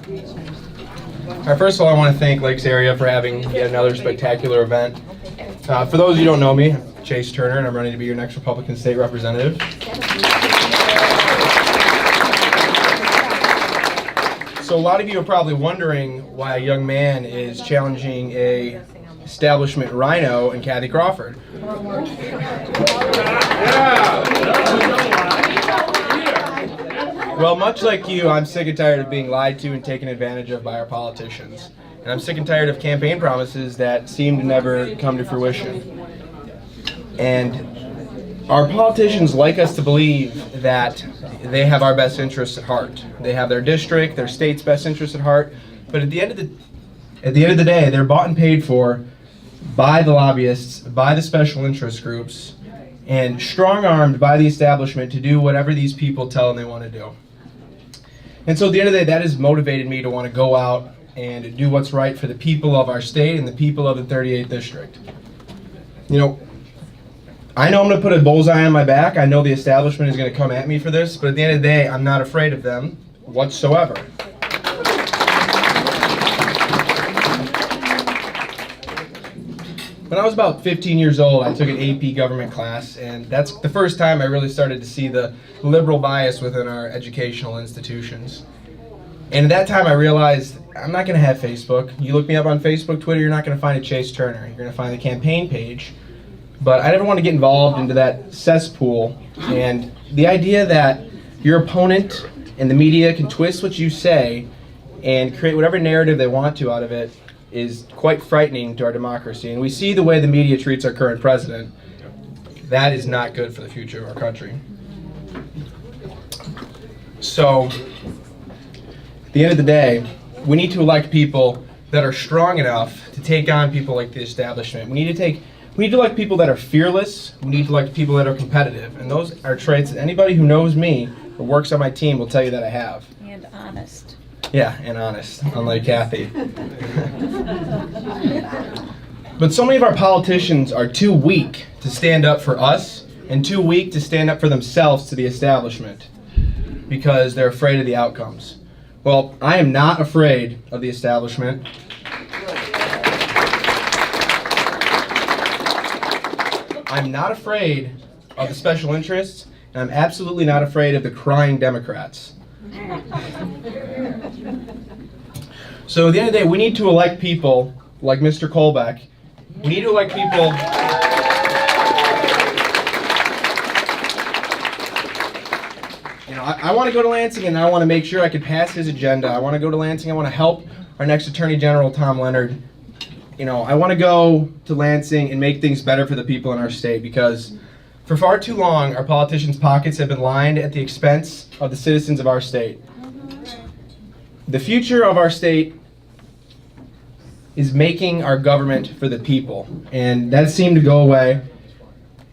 All right, first of all, I want to thank Lakes Area for having yet another spectacular event. For those of you who don't know me, I'm Chase Turner, and I'm running to be your next Republican state representative. So a lot of you are probably wondering why a young man is challenging a establishment rhino in Kathy Crawford. Well, much like you, I'm sick and tired of being lied to and taken advantage of by our politicians. And I'm sick and tired of campaign promises that seem to never come to fruition. And our politicians like us to believe that they have our best interests at heart. They have their district, their state's best interests at heart. But at the end of the day, they're bought and paid for by the lobbyists, by the special interest groups, and strong-armed by the establishment to do whatever these people tell them they want to do. And so at the end of the day, that has motivated me to want to go out and do what's right for the people of our state and the people of the 38th District. You know, I know I'm going to put a bullseye on my back. I know the establishment is going to come at me for this, but at the end of the day, I'm not afraid of them whatsoever. When I was about 15 years old, I took an AP government class, and that's the first time I really started to see the liberal bias within our educational institutions. And at that time I realized I'm not going to have Facebook. You look me up on Facebook, Twitter, you're not going to find a Chase Turner. You're going to find the campaign page. But I never want to get involved into that cesspool. And the idea that your opponent and the media can twist what you say and create whatever narrative they want to out of it is quite frightening to our democracy. And we see the way the media treats our current president. That is not good for the future of our country. So, at the end of the day, we need to elect people that are strong enough to take on people like the establishment. We need to elect people that are fearless. We need to elect people that are competitive. And those are traits that anybody who knows me or works on my team will tell you that I have. And honest. Yeah, and honest, unlike Kathy. But so many of our politicians are too weak to stand up for us and too weak to stand up for themselves to the establishment because they're afraid of the outcomes. Well, I am not afraid of the establishment. I'm not afraid of the special interests, and I'm absolutely not afraid of the crying Democrats. So at the end of the day, we need to elect people like Mr. Kolbeck. We need to elect people I want to go to Lansing and I want to make sure I can pass his agenda. I want to go to Lansing. I want to help our next Attorney General, Tom Leonard. I want to go to Lansing and make things better for the people in our state because for far too long, our politicians' pockets have been lined at the expense of the citizens of our state. The future of our state is making our government for the people, and that seemed to go away,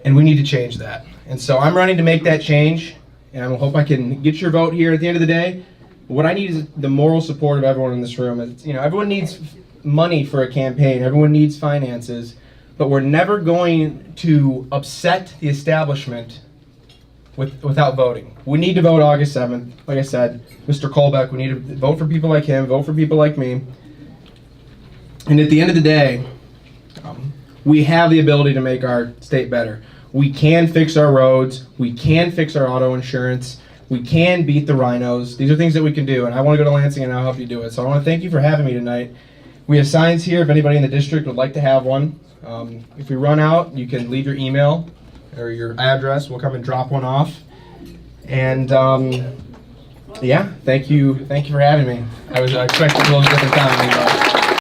and we need to change that. And so I'm running to make that change, and I hope I can get your vote here at the end of the day. What I need is the moral support of everyone in this room. Everyone needs money for a campaign, everyone needs finances, but we're never going to upset the establishment without voting. We need to vote August 7th. Like I said, Mr. Kolbeck, we need to vote for people like him, vote for people like me. And at the end of the day, we have the ability to make our state better. We can fix our roads. We can fix our auto insurance. We can beat the rhinos. These are things that we can do, and I want to go to Lansing and I'll help you do it. So I want to thank you for having me tonight. We have signs here if anybody in the district would like to have one. If we run out, you can leave your email or your address. We'll come and drop one off. And yeah, thank you for having me. I was expecting a little different time.